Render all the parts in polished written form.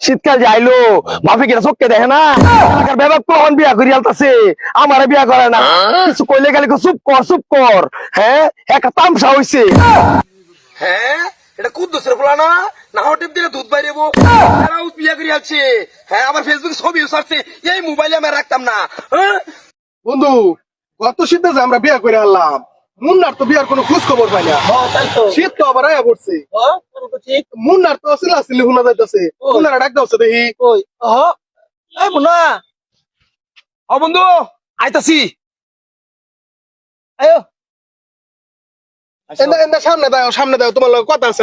শীতকাল যাইলো বাপে কিনা চোখকে দেখে না এলাকার ব্যাপার কখন বিয়া করি আলতাছে আমারে বিয়া করে না কিছু কইলে গেলে চুপ কর হ্যাঁ একটা তামসা হইছে হ্যাঁ এটা খুব দোষের বলা না না হটিপ দিলে দুধ বাইরেবো তারাও বিয়া করি আছে হ্যাঁ আমার ফেসবুকে ছবি ছাড়ছে এই মোবাইলে আমি রাখতাম না বন্ধু গত শীতে যে আমরা বিয়া করে আনলাম মুন্নার তো বিয়ার কোনো খোঁজ খবর পাই না শীত তো আবার আয়া পড়ছে মুন্নার তো চিল্লাচিল্লি শোনা যাইতেছে মুন্নার ডাক দাওছে দেখি মুন্না ও বন্ধু আইতাছি আয়ো সামনে দাও তোমার লগে কথা আছে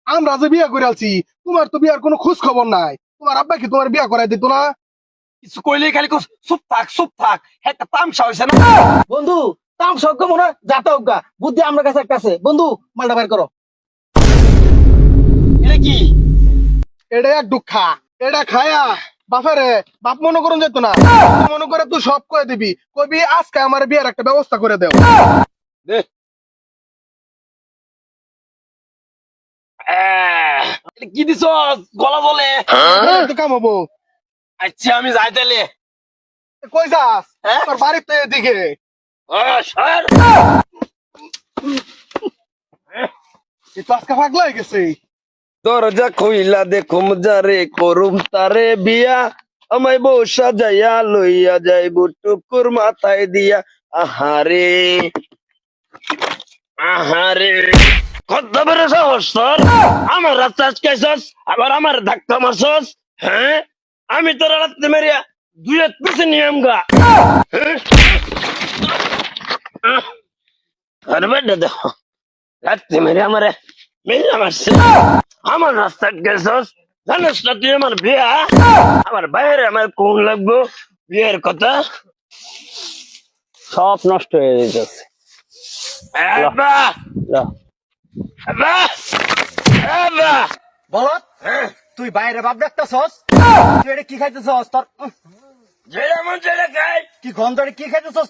আমরা যে বিয়া করে আলছি তোমার তো বিয়ার কোনো খোঁজ খবর নাই তোমার আব্বা কি তোমার বিয়া করাই দিত না কিছু কইলে খালি চুপ থাক একটা তামসা হইছে না বন্ধু তাম সজ্ঞ মনে হয় যাতা অজ্ঞা বুদ্ধি আমার কাছে একটা আছে বন্ধু মালটা বের করো এটা কি এটা এক দুঃখা এটা খায়া বাপেরে বাপ মনে করুন যেত না মনে করে তুই সব করে দিবি কবি আজকে আমার বিয়ার একটা ব্যবস্থা করে দেও দে এটা কি দিছ গলা বলে তো কামাবো আচ্ছা আমি যাই তাইলে কই যাস হ্যাঁ? তোর বাড়ির তো এদিকে স্যার এই তো আজকে পাগলা হয়ে গেছে দরজা খুইলা দেখুম যারে করুম তারে বিয়া আমায় বউ সাজাইয়া লইয়া যাইব টুকুর মাথায় দিয়া আহারে কত বড় সাহস তোর আমার রাস্তা আটকাইছস আবার আমার ধাক্কা মারছস হ্যাঁ আমি তোর রাত্রে মেরিয়া দুই এক পিছে নিয়ম গা আরে বেটা দেখো রাত্রে মেরে আমারে মেলা মারছে আমার রাস্তা গেছস জানিস না তুই আমার বিয়া আমার বাইরে আমার কোন লাগবো বিয়ের কথা সব নষ্ট হয়ে যেতেছে বলত তুই বাইরে বাপ দেখতেছস তুই এটা কি খাইতেছস তোর যেটা মন সেটা খাই কি গন্ধরে কি খাইতেছস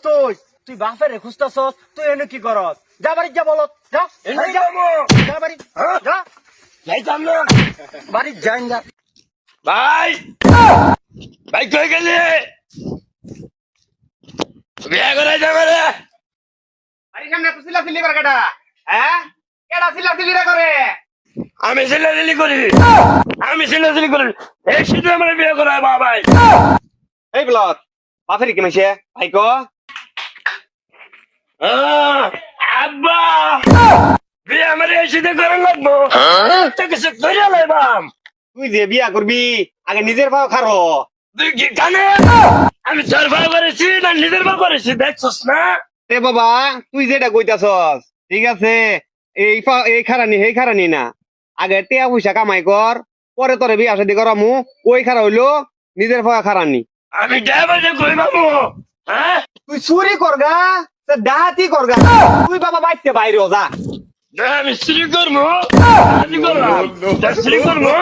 তুই বাপের খুঁজতেছস তুই এনে কি করস যা বাড়ি যা বলত যা এনে যা যাবো। যা বাড়ি যা যাইতাম না বাড়ি যাই যা ভাই ভাই কই গেলি বিয়া করাই যাবে রে আরে সামনে তো চিল্লাচিল্লি করে কেডা হ্যাঁ কেডা চিল্লাচিল্লি করে আমি চিল্লাচিল্লি করি এই শুধু আমার বিয়ে করাই বাবাই এই বলত বাপের কি মাইছে ভাই কো আব্বা বিয়ে আমার এই শুধু করার লাগবো তো কিছু করে লাইবাম তুই যে বিয়া করবি আগে নিজের পাও খারো তুই কি জানে আমি চার ভাই করেছি না নিজের ভাই করেছি দেখছস না তে বাবা তুই যেটা কইতাছস ঠিক আছে এই খারানি হেই খারানি না আগে টিয়া পয়সা কামাই কর পরে তোরে বিয়া শাদি করামু ওই খারা হইলো নিজের পাও খারানি আমি ড্রাইভারে কই বাবু হ্যাঁ তুই চুরি করগা ডাহাতি করগা তুই বাবা বাইতে বাইরে যা আমি শ্রী করবো শ্রী করবো শ্রী করবো